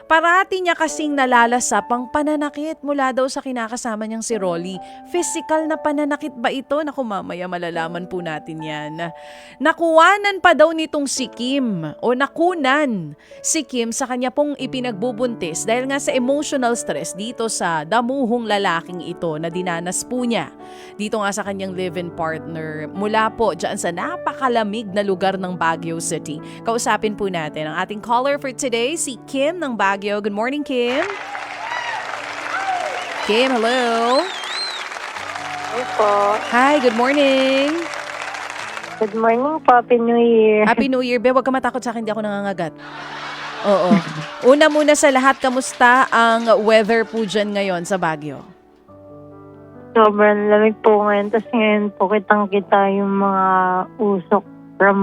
Parati niya kasing nalalasap ang pananakit mula daw sa kinakasama niyang si Rolly. Physical na pananakit ba ito? Naku, mamaya malalaman po natin yan. Nakuwanan pa daw nitong si Kim o nakunan si Kim sa kanya pong ipinagbubuntis dahil nga sa emotional stress dito sa damuhong lalaking ito na dinanas po niya. Dito nga sa kanyang live-in partner mula po dyan sa napakalamig na lugar ng Baguio City. Kausapin po natin ang ating caller for today, si Kim ng Baguio. Good morning, Kim. Kim, hello. Hello po. Hi, good morning. Good morning po. Happy New Year. Happy New Year. Be, huwag ka matakot sa akin, di ako nangangagat. Oo. Una muna sa lahat, kamusta ang weather po dyan ngayon sa Baguio? Sobrang lamig po ngayon. Tapos ngayon po kitang-kita yung mga usok from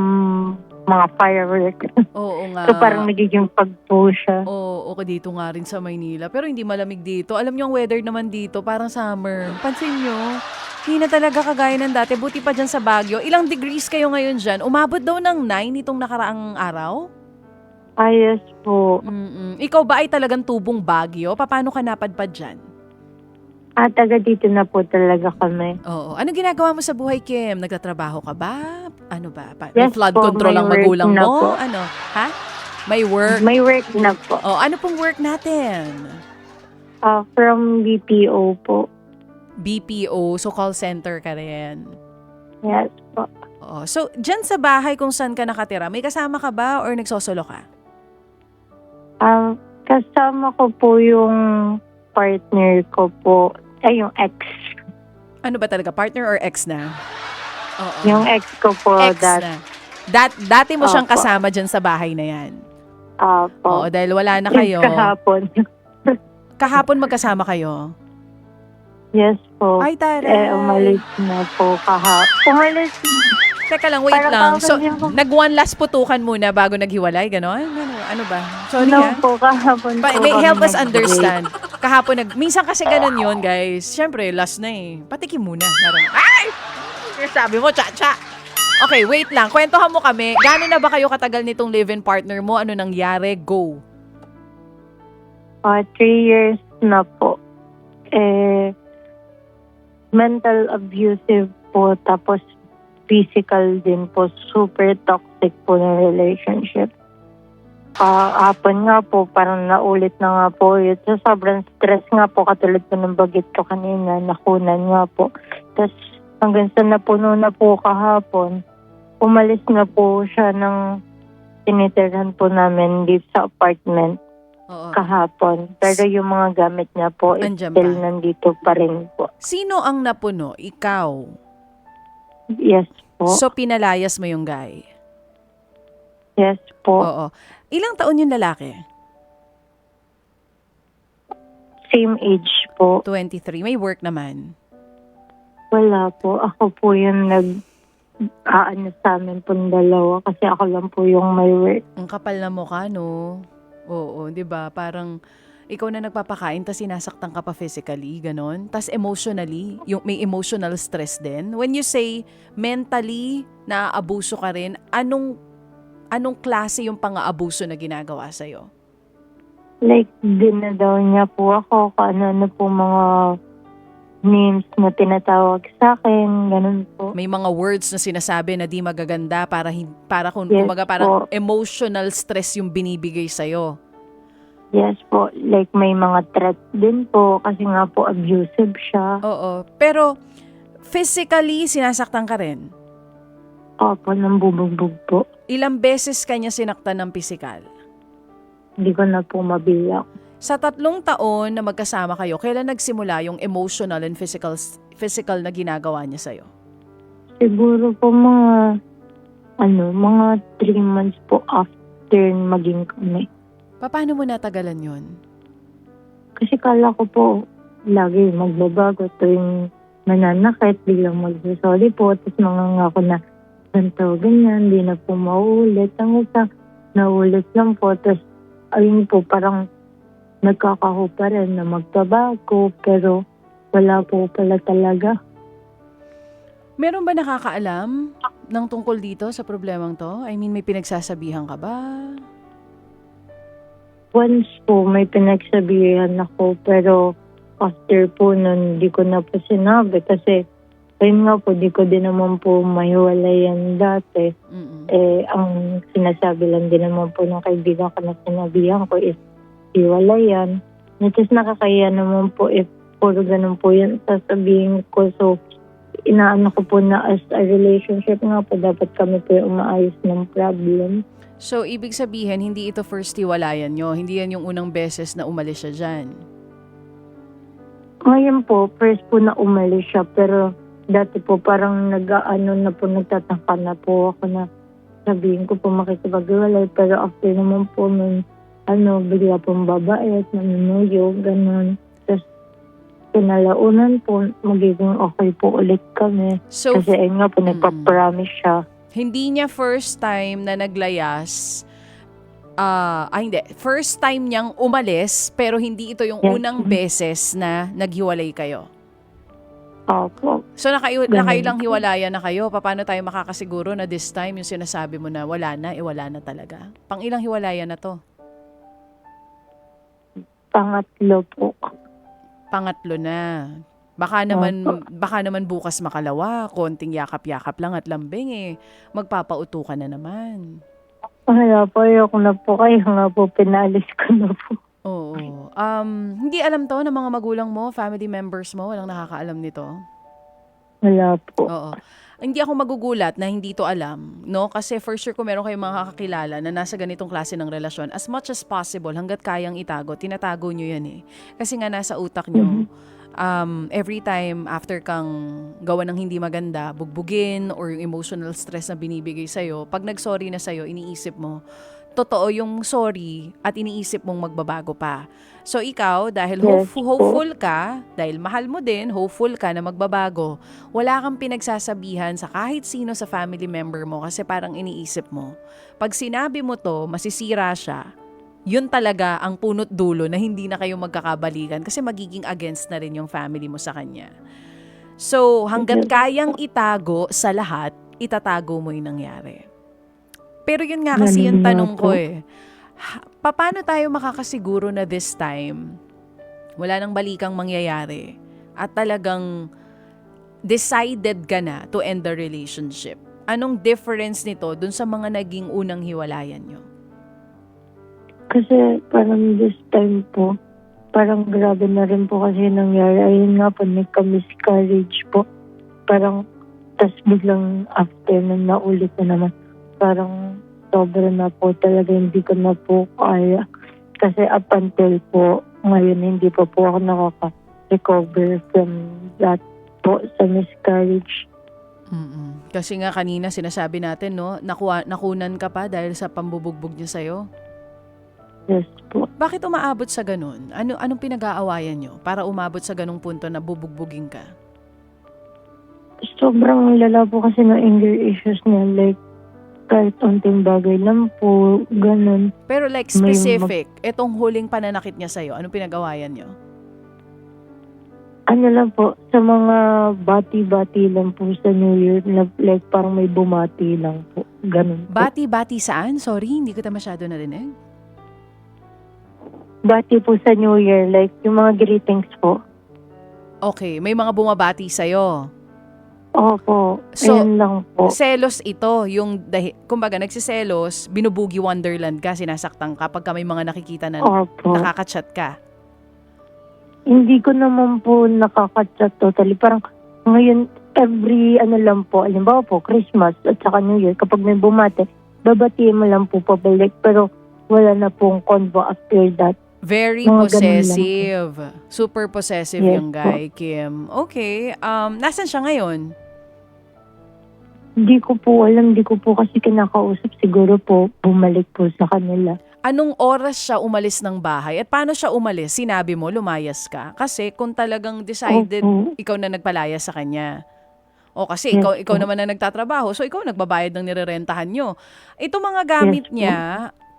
mga fireworks. Oo nga. So parang nagiging pagpo siya. Oo, okay dito nga rin sa Maynila. Pero hindi malamig dito. Alam niyo ang weather naman dito, parang summer. Pansin niyo, hindi na talaga kagaya ng dati. Buti pa dyan sa Baguio. Ilang degrees kayo ngayon dyan? Umabot daw ng 9 itong nakaraang araw? Ayos po. Ikaw ba ay talagang tubong Baguio? Paano ka napadpad dyan? Taga dito na po talaga kami. Oo. Ano ginagawa mo sa buhay, Kim? Nagtatrabaho ka ba? Ano ba? May Yes flood po, control may ang work magulang na mo? po. Ano? Ha? May work? May work na po. Oh, ano pong work natin? From BPO po. BPO, so call center ka rin. Yes po. Oo. So, dyan sa bahay kung saan ka nakatira, may kasama ka ba or nagsosolo ka? Kasama ko po yung partner ko po. Ay, yung ex. Ano ba talaga? Partner or ex na? Oo. Yung ex ko po. Ex na. Dati mo siyang Opo. kasama dyan sa bahay na yan. Po. Oo, dahil wala na kayo. Kahapon. Kahapon magkasama kayo? Yes po. Ay, taray. Umalis na po kahapon. Umalis. Teka lang, wait Parang lang. So, sabi ko- nag-one last putukan muna bago naghiwalay, gano'n? Ano ba? Sorry No ha. po, kahapon po. May kami help us nag-break. understand. Kahapon minsan kasi ganun yun, guys. Siyempre, last na eh. Patikim muna. Parang, ay! Sabi mo, cha-cha. Okay, wait lang. Kwentuhan mo kami. Gano'n na ba kayo katagal nitong live-in partner mo? Ano nangyari? Go. 3 years na po. Mental abusive po. Tapos physical din po. Super toxic po na relationship. Hapon nga po, parang naulit na nga po. So, sobrang stress nga po, katulad po ng bagit ko kanina, nakunan nga po. Tapos hanggang sa napuno na po kahapon, umalis na po siya ng tinitirhan po namin dito sa apartment Oo. kahapon. Pero yung mga gamit niya po, Andyan still pa? nandito pa rin po. Sino ang napuno? Ikaw. Yes po. So, pinalayas mo yung guy? Yes po. Oo. Ilang taon yung lalaki? Same age po. 23. May work naman. Wala po. Ako po yung nag-aano sa amin pong dalawa kasi ako lang po yung may work. Ang kapal na mukha, no? Oo, 'di ba? Parang ikaw na nagpapakain tas sinasaktan ka pa physically, ganon. Tas emotionally, yung may emotional stress din. When you say mentally naaabuso ka rin, anong klase yung pang-aabuso na ginagawa sa'yo? Like, dinadaw niya po ako kung ano po mga names na tinatawag sa akin, ganun po. May mga words na sinasabi na di magaganda para kung Yes kumbaga parang po. emotional stress yung binibigay sa'yo. Yes po. Like, may mga threat din po kasi nga po abusive siya. Oo. Pero physically sinasaktan ka rin. Opo, nambubugbog po. Ilang beses kanya sinaktan ng pisikal? Hindi ko na po mabilang. Sa 3 taon na magkasama kayo, kailan nagsimula yung emotional and physical na ginagawa niya sa'yo? Siguro po mga 3 months po after maging kami. Paano mo natagalan yun? Kasi kala ko po, lagi magbabago tuwing mananakit, biglang magsasorry po, tapos mangangako na ganito, ganyan, hindi na po mauulit. Ang isa, naulit lang po, tapos ayun po, parang nagkakaho pa rin na magbabago, pero wala po pala talaga. Meron ba nakakaalam ng tungkol dito sa problemang to? I mean, may pinagsasabihan ka ba? once po may pinagsabihan ako, pero after po nun, di ko na po sinabi kasi ayun nga po, di ko din naman po mahiwalayan dati. Mm-mm. Ang sinasabi lang din naman po ng kaibigan ko na sinabihan ko is hiwalayan. Which is nakakaya naman po if puro ganun po yun sasabihin ko. So, inaano ko po na as a relationship nga po, dapat kami po yung umaayos ng problem. So, ibig sabihin, hindi ito first hiwalayan nyo. Hindi yan yung unang beses na umalis siya dyan. Ngayon po, first po na umalis siya, pero dati po parang nagtataka na po ako na sabihin ko po makikipaghiwalay. Pero after naman po nun, bigla pong babait, nanunuyo, ganun. Tapos, pinalaunan po, magiging okay po ulit kami. So, Kasi ayun nga po, nagpa-promise siya. hindi niya first time na naglayas. Hindi. First time niyang umalis, pero hindi ito yung Yes. unang beses na naghiwalay kayo. Opo. So, Ganun. nakailang hiwalayan na kayo. Paano tayo makakasiguro na this time yung sinasabi mo na wala na, wala na talaga? Pang ilang hiwalayan na to? Pangatlo po. Pangatlo na. Baka naman bukas makalawa, konting yakap-yakap lang at lambing magpapauto ka na naman. Wala po, ayoko na po. Kaya nga po, pinalis ko na po. Oo. Hindi alam to ng mga magulang mo, family members mo, walang nakakaalam nito. Wala po. Oo. Hindi ako magugulat na hindi to alam, no? Kasi for sure kung meron kayong mga kakilala na nasa ganitong klase ng relasyon, as much as possible, hanggat kayang itago, tinatago nyo yan Kasi nga nasa utak nyo, every time after kang gawa ng hindi maganda, bugbugin, or yung emotional stress na binibigay sa'yo, pag nag-sorry na sa'yo, iniisip mo, totoo yung sorry at iniisip mong magbabago pa. So ikaw, dahil Yes, hopeful ka, dahil mahal mo din, hopeful ka na magbabago, wala kang pinagsasabihan sa kahit sino sa family member mo kasi parang iniisip mo, pag sinabi mo to, masisira siya, yun talaga ang punot dulo na hindi na kayo magkakabalikan kasi magiging against na rin yung family mo sa kanya. So hanggat kayang itago sa lahat, itatago mo yung nangyari. Pero yun nga kasi yung tanong ko paano tayo makakasiguro na this time wala nang balikang mangyayari at talagang decided ka na to end the relationship? Anong difference nito dun sa mga naging unang hiwalayan nyo? Kasi parang this time po, parang grabe na rin po kasi nangyari. Ayun nga po, nagka-miscarriage po. Parang, tas biglang after na naulit na naman. Parang sobra na po talaga, hindi ko na po kaya. Kasi up until po, ngayon hindi pa po ako nakaka-recover from that po sa miscarriage. Kasi nga kanina sinasabi natin, no, nakunan ka pa dahil sa pambubugbog niya sa'yo. Yes po. Bakit umaabot sa ganun? Anong pinag-aawayan nyo para umabot sa ganung punto na bubugbugin ka? Sobrang lala po kasi ng anger issues niya. Like, kahit unting bagay lang po, ganun. Pero like specific, etong huling pananakit niya sa'yo, anong pinag-awayan nyo? Ano lang po, sa mga bati-bati lang po sa New Year, like parang may bumati lang po. Ganun po. Bati-bati saan? Sorry, hindi kita masyado narinig. Bati po sa New Year, like yung mga greetings po. Okay, may mga bumabati sa'yo. Opo, So, ayun lang po. Selos ito, kumbaga nagsiselos, binubugi wonderland ka, sinasaktan ka pagka may mga nakikita na Opo. nakaka-chat ka. Hindi ko naman po nakaka-chat totally. Parang ngayon, every lang po, alimbawa po, Christmas at saka New Year, kapag may bumate, babatiin mo lang po pabalik. Pero wala na pong convo after that. Very Mga possessive. Super possessive Yes yung guy, Kim. Okay, nasan siya ngayon? Hindi ko po alam, hindi ko po kasi kinakausap. Siguro po, bumalik po sa kanila. Anong oras siya umalis ng bahay? At paano siya umalis? Sinabi mo, lumayas ka? Kasi kung talagang decided, Opo. ikaw na nagpalaya sa kanya. O kasi Yes ikaw po. naman na nagtatrabaho, so ikaw nagbabayad ng nirerentahan nyo. Ito mga gamit Yes po. niya,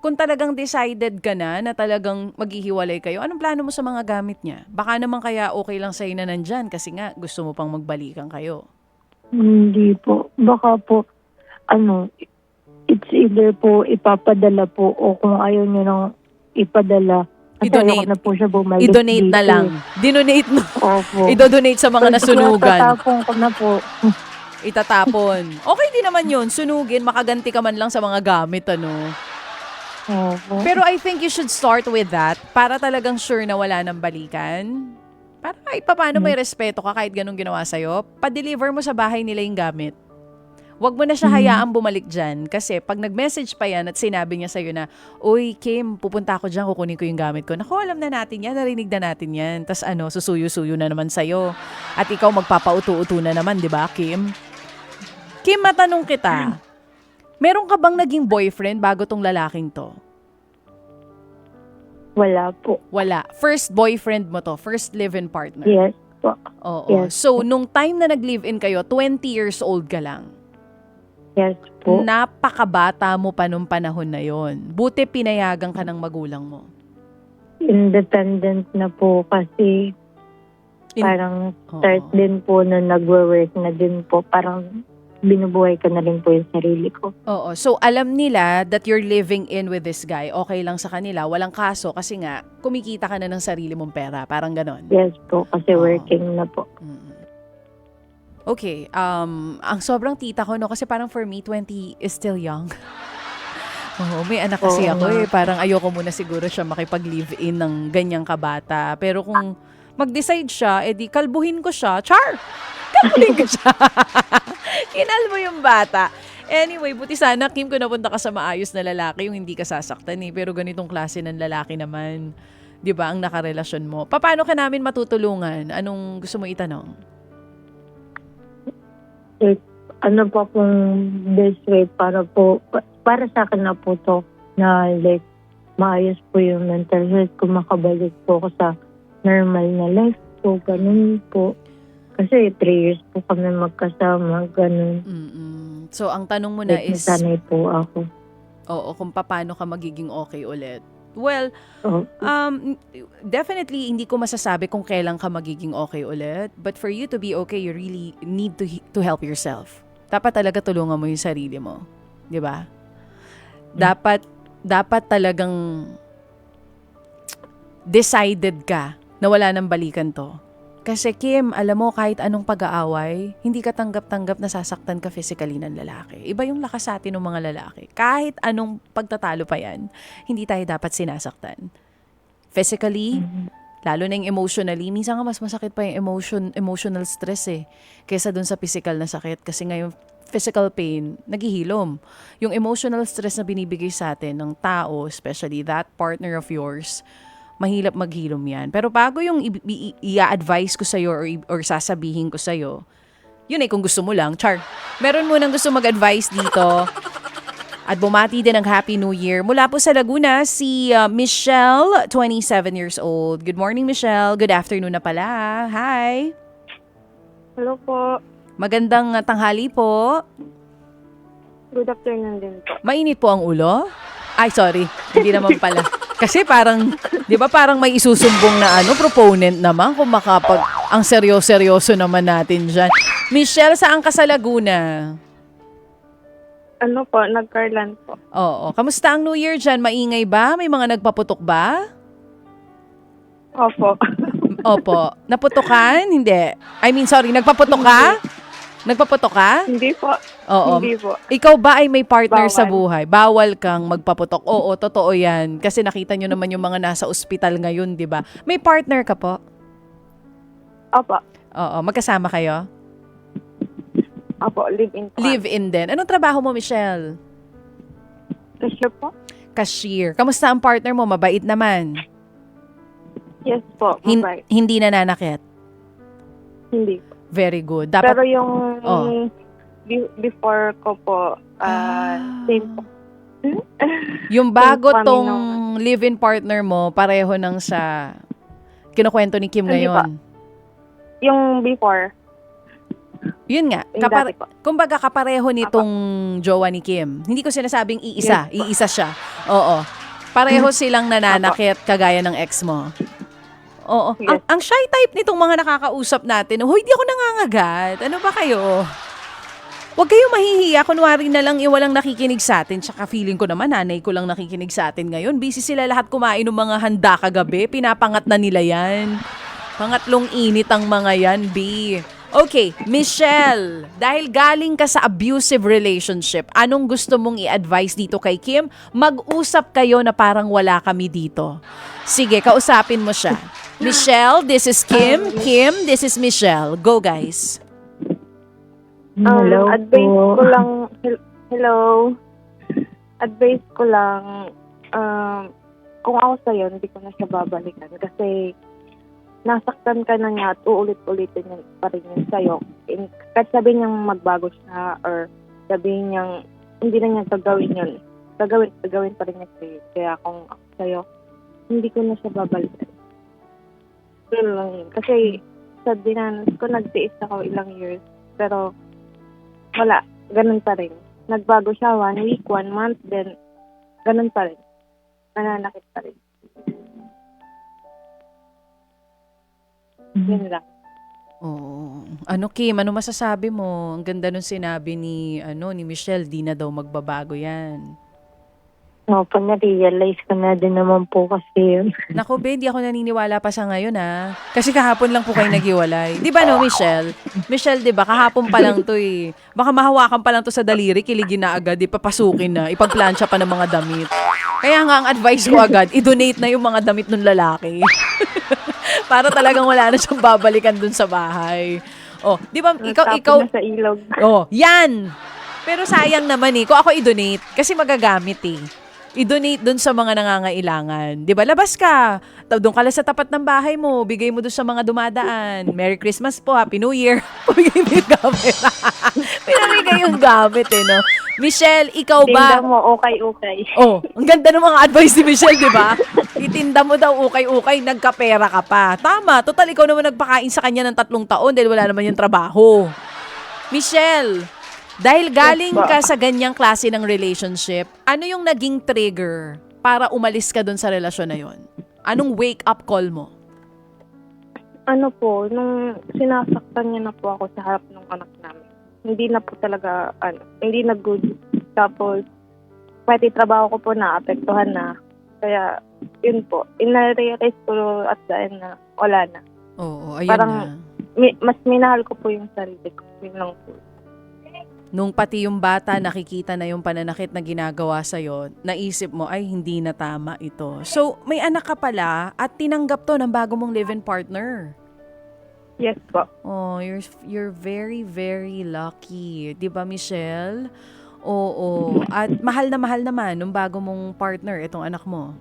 kung talagang decided ka na talagang maghihiwalay kayo, anong plano mo sa mga gamit niya? Baka naman kaya okay lang sa'yo na nandyan kasi nga gusto mo pang magbalikan kayo. Hindi po. Baka po, it's either po ipapadala po o kung ayaw niyo nang ipadala. Kasi I-donate. ayoko na po siya bumalik I-donate na dito. lang. Dinonate mo. Opo. I-donate sa mga nasunugan. Tatapong ko na po. Itatapon. Okay din naman yun. Sunugin, makaganti ka man lang sa mga gamit, ano. Opo. Pero I think you should start with that para talagang sure na wala nang balikan. Para kahit paano may respeto ka kahit ganun ginawa sa'yo, pa-deliver mo sa bahay nila yung gamit. Huwag mo na siya hayaang bumalik dyan. Kasi pag nag-message pa yan at sinabi niya sa'yo na, Uy, Kim, pupunta ako dyan, kukunin ko yung gamit ko. Naku, alam na natin yan, narinig na natin yan. Tas susuyo-suyo na naman sa'yo. At ikaw magpapauto-uto na naman, di ba, Kim? Kim, matanong kita. Meron ka bang naging boyfriend bago tong lalaking to? Wala po. Wala. First boyfriend mo to? First live-in partner? Yes po. Oo. Yes. So, nung time na nag-live-in kayo, 20 years old ka lang. Yes po. Napakabata mo pa nung panahon na yon. Buti pinayagan ka ng magulang mo. Independent na po kasi parang Oo. start din po na nagwo-work na din po. Parang binubuhay ko na rin po yung sarili ko. Oo. So, alam nila that you're living in with this guy. Okay lang sa kanila. Walang kaso kasi nga, kumikita ka na ng sarili mong pera. Parang ganon. Yes po, kasi Oo. working na po. Mm. Okay. Ang sobrang tita ko, no? Kasi parang for me, 20 is still young. Oo, may anak kasi Oo ako nga. Parang ayoko muna siguro siya makipag-live-in ng ganyang kabata. Pero kung mag-decide siya, edi kalbuhin ko siya. Char! Kalbuhin ko siya. Kinalbo yung bata. Anyway, buti sana, Kim, kung napunta ka sa maayos na lalaki, yung hindi ka sasaktan Pero ganitong klase ng lalaki naman, di ba, ang nakarelasyon mo. Paano ka namin matutulungan? Anong gusto mo itanong? Ano po kung best way para sa akin na po to na like maayos po yung mental health ko, makabalik po ako sa normal na life ko, ganun po. Kasi 3 years po kami magkasama, ganun. So, ang tanong mo na Like, is, nasanay po ako. oo, kung paano ka magiging okay ulit. Well, Oh, definitely, hindi ko masasabi kung kailan ka magiging okay ulit. But for you to be okay, you really need to help yourself. Dapat talaga tulungan mo yung sarili mo. Di ba? Dapat talagang decided ka na wala nang balikan to. Kasi Kim, alam mo, kahit anong pag-aaway, hindi ka tanggap-tanggap na sasaktan ka physically ng lalaki. Iba yung lakas sa atin ng mga lalaki. Kahit anong pagtatalo pa yan, hindi tayo dapat sinasaktan. Physically, lalo na yung emotionally, minsan nga mas masakit pa yung emotional stress kaysa dun sa physical na sakit. Kasi ngayon, physical pain, naghihilom. Yung emotional stress na binibigay sa atin ng tao, especially that partner of yours, mahirap maghilom yan. Pero bago yung i-advise ko sa'yo or sasabihin ko sa'yo, yun kung gusto mo lang, char. Meron mo nang gusto mag-advise dito. At bumati din ng Happy New Year. Mula po sa Laguna, si Michelle, 27 years old. Good morning, Michelle. Good afternoon na pala. Hi. Hello po. Magandang tanghali po. Good afternoon din po. Mainit po ang ulo? Ay, sorry. Hindi naman pala. Kasi parang, di ba parang may isusumbong na proponent naman kung ang seryoso naman natin dyan. Michelle, saan ka sa Laguna? Ano po, nag-Carland po. Oo. Kamusta ang New Year dyan? Maingay ba? May mga nagpaputok ba? Opo. Opo. Naputokan? Hindi. Nagpaputok ka? Nagpaputok ka? Hindi po. Oo. Hindi po. Ikaw ba ay may partner sa Bawal. buhay? Bawal kang magpaputok. Oo, totoo yan. Kasi nakita nyo naman yung mga nasa ospital ngayon, di ba? May partner ka po? Opo. Oo. Magkasama kayo? Opo, live-in po. Live-in din. Anong trabaho mo, Michelle? Cashier po? Cashier. Kamusta ang partner mo? Mabait naman. Yes po, mabait. Hindi nananakit. Hindi po. Very good. Dapat, Pero yung Oh. before ko po, same po. yung bago kami tong nung- live-in partner mo, pareho nang sa kinukwento ni Kim Hindi ngayon. Yung before, Yun nga. yung dati po. Kumbaga kapareho nitong jowa ni Kim. Hindi ko sinasabing iisa. Iisa siya. Oo. Pareho silang nananakit kagaya ng ex mo. Oo. Yes. Ang shy type nitong mga nakakausap natin. Hoy, di ako nangangagat. Ano ba kayo? Huwag kayong mahihiya, kunwari na lang walang nakikinig sa atin. Tsaka feeling ko naman, nanay ko lang nakikinig sa atin ngayon. Busy sila lahat kumain ng mga handa kagabi. Pinapangat na nila yan. Pangatlong init ang mga yan, B. Okay, Michelle, dahil galing ka sa abusive relationship, anong gusto mong i-advise dito kay Kim? Mag-usap kayo na parang wala kami dito. Sige, kausapin mo siya. Michelle, this is Kim. Kim, this is Michelle. Go, guys. Hello Advice po. ko lang, hello. Advice ko lang, kung ako sa'yo, hindi ko na siya babalikan. Kasi, nasaktan ka na niya at uulit-ulitin niya pa rin yun sa'yo. Kahit sabihin niyang magbago siya or sabihin niyang hindi na niya gagawin yun. Gagawin pa rin niya sa'yo. Kaya kung ako sa'yo, hindi ko na siya babalikan. Yun lang yun. Kasi sa dinanas ko, nagtiis ako ilang years. Pero wala, ganun pa rin. Nagbago siya 1 week, 1 month, then ganun pa rin. Nananakit pa rin. Yun lang. Oo. Ano, Kim, ano masasabi mo? Ang ganda nung sinabi ni Michelle, di na daw magbabago yan. Opo, na-realize ko na din naman po kasi yun. Naku, be, hindi ako naniniwala pa sa ngayon, ha? Kasi kahapon lang po kayo naghiwalay. Di ba, no, Michelle? Michelle, di ba, kahapon pa lang to, eh. Baka mahawakan pa lang to sa daliri, kiligin na agad, ipapasukin na, ipagplansya pa ng mga damit. Kaya nga, ang advice ko agad, i-donate na yung mga damit ng lalaki. Para talagang wala na siyang babalikan dun sa bahay. Oh, di ba, ikaw, Tapon na sa ilog. oh, yan! Pero sayang naman eh, kung ako i-donate, kasi magagamit eh. I-donate dun sa mga nangangailangan. Di ba? Labas ka. Doon ka lang sa tapat ng bahay mo. Bigay mo dun sa mga dumadaan. Merry Christmas po. Happy New Year. Bigay mo yung gamit. Pinamigay yung gamit eh, no? Michelle, ikaw ba? Tinda mo, okay. Oh, ang ganda ng mga advice ni Michelle, di ba? Itinda mo daw ukay-ukay, nagkapera ka pa. Tama, total ikaw naman nagpakain sa kanya ng 3 taon dahil wala naman yung trabaho. Michelle, dahil galing ka sa ganyang klase ng relationship, ano yung naging trigger para umalis ka dun sa relasyon na yon? Anong wake-up call mo? Ano po, nung sinasaktan niya na po ako sa harap ng anak namin, hindi na po talaga, hindi na good. Tapos, pati trabaho ko po naapektuhan na. Kaya, yun po, ina-realize ko at the end na wala na. Oo, ayun Parang, na. Mas minahal ko po yung sarili ko. Yun lang po. Nung pati yung bata nakikita na yung pananakit na ginagawa sa'yo, naisip mo, ay hindi na tama ito. So, may anak ka pala at tinanggap to ng bago mong live-in partner. Yes po. Oh, you're very, very lucky. 'Di ba, Michelle? Oo. At mahal na mahal naman nung bago mong partner, itong anak mo.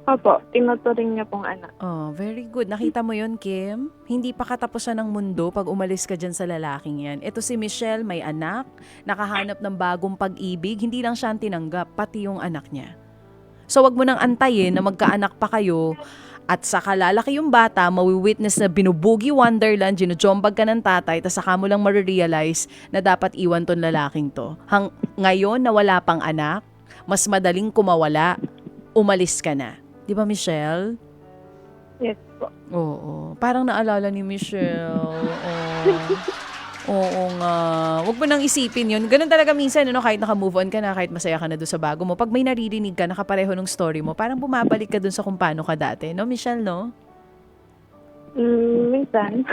Opo, tinuturing niya pong anak. Oh, very good. Nakita mo yon, Kim? Hindi pa katapusan ng mundo pag umalis ka dyan sa lalaking yan. Ito si Michelle, may anak, nakahanap ng bagong pag-ibig. Hindi lang siya ang tinanggap, pati yung anak niya. So, wag mo nang antayin na magkaanak pa kayo at saka lalaki yung bata, mawi-witness na binubugi wonderland, ginujombag ka ng tatay, tas saka mo lang marirealize na dapat iwan ton lalaking to. Ngayon na wala pang anak, mas madaling kumawala, umalis ka na. Di ba, Michelle? Yes po. Oo. Parang naalala ni Michelle. Oo nga. Huwag mo nang isipin yun. Ganun talaga minsan, kahit naka-move on ka na, kahit masaya ka na doon sa bago mo, pag may naririnig ka, nakapareho ng story mo, parang bumabalik ka doon sa kung paano ka dati. No, Michelle, no? Minsan.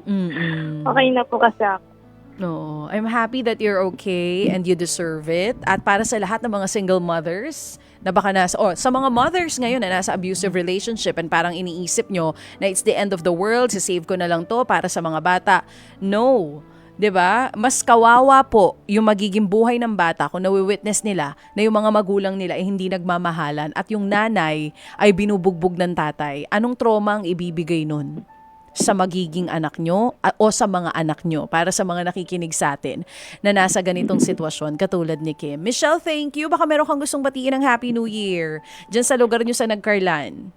Mm-mm. Okay na po kasi ako. No, I'm happy that you're okay and you deserve it. At para sa lahat ng mga single mothers na baka sa mga mothers ngayon na nasa abusive relationship and parang iniisip nyo na it's the end of the world, sisave ko na lang to para sa mga bata. No. 'Di ba? Mas kawawa po yung magiging buhay ng bata kung nawi-witness nila na yung mga magulang nila ay hindi nagmamahalan at yung nanay ay binubugbog ng tatay. Anong trauma ang ibibigay nun sa magiging anak nyo o sa mga anak nyo para sa mga nakikinig sa atin na nasa ganitong sitwasyon katulad ni Kim. Michelle, thank you. Baka meron kang gustong batiin ng Happy New Year dyan sa lugar nyo sa Nagcarlan.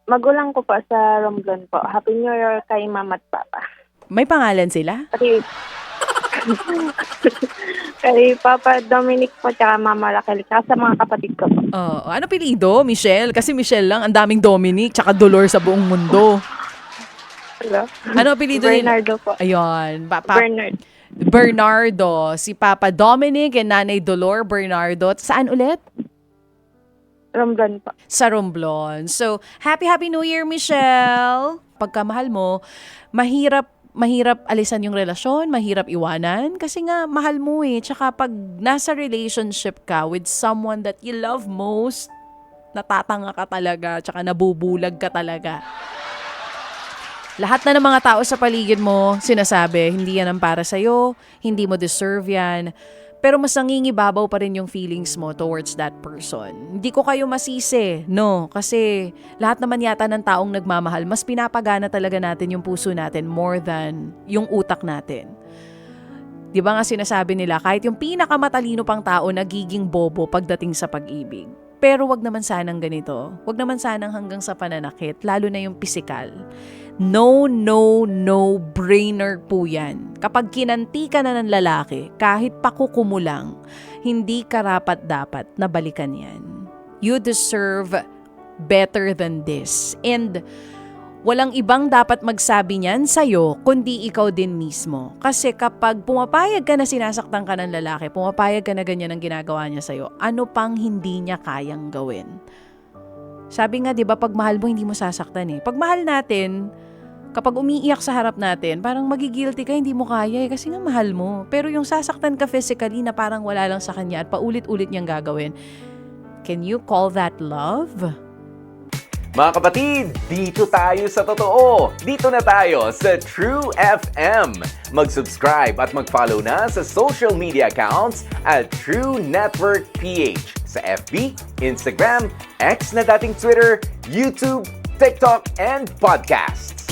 Magulang ko pa sa Romblon po. Happy New Year kay Mama at Papa. May pangalan sila? Kay Papa Dominic po tsaka Mama Raquel sa mga kapatid ko po. Ano pilido? Michelle? Kasi Michelle lang, ang daming Dominic tsaka Dolor sa buong mundo. Hello. Ano apelido nila? Bernardo po. Ayun. Bernard. Bernardo. Si Papa Dominic and Nanay Dolor Bernardo. Saan ulit? Ramdan po. Sa Romblon. So, Happy New Year, Michelle! Pagkamahal mo, mahirap alisan yung relasyon, mahirap iwanan, kasi nga, mahal mo eh. Tsaka pag nasa relationship ka with someone that you love most, natatanga ka talaga, tsaka nabubulag ka talaga. Lahat na ng mga tao sa paligid mo, sinasabi, hindi yan ang para sa'yo, hindi mo deserve yan. Pero mas nangingibabaw pa rin yung feelings mo towards that person. Hindi ko kayo masisi, no? Kasi lahat naman yata ng taong nagmamahal, mas pinapagana talaga natin yung puso natin more than yung utak natin. Di ba nga sinasabi nila, kahit yung pinakamatalino pang tao nagiging bobo pagdating sa pag-ibig. Pero wag naman sanang ganito. Wag naman sanang hanggang sa pananakit, lalo na yung pisikal. No brainer po yan. Kapag kinanti ka na ng lalaki, kahit pakukumulang, hindi karapat-dapat na balikan yan. You deserve better than this. And walang ibang dapat magsabi niyan sa'yo, kundi ikaw din mismo. Kasi kapag pumapayag ka na sinasaktan ka ng lalaki, pumapayag ka na ganyan ang ginagawa niya sa'yo, ano pang hindi niya kayang gawin? Sabi nga, di ba, pag mahal mo, hindi mo sasaktan eh. Pag mahal natin, kapag umiiyak sa harap natin, parang magigilty ka, hindi mo kaya eh, kasi nga mahal mo. Pero yung sasaktan ka physically na parang wala lang sa kanya at paulit-ulit niyang gagawin, can you call that love? Mga kapatid, dito tayo sa totoo. Dito na tayo sa True FM. Mag-subscribe at mag-follow na sa social media accounts at True Network PH sa FB, Instagram, X na dating Twitter, YouTube, TikTok, and podcasts.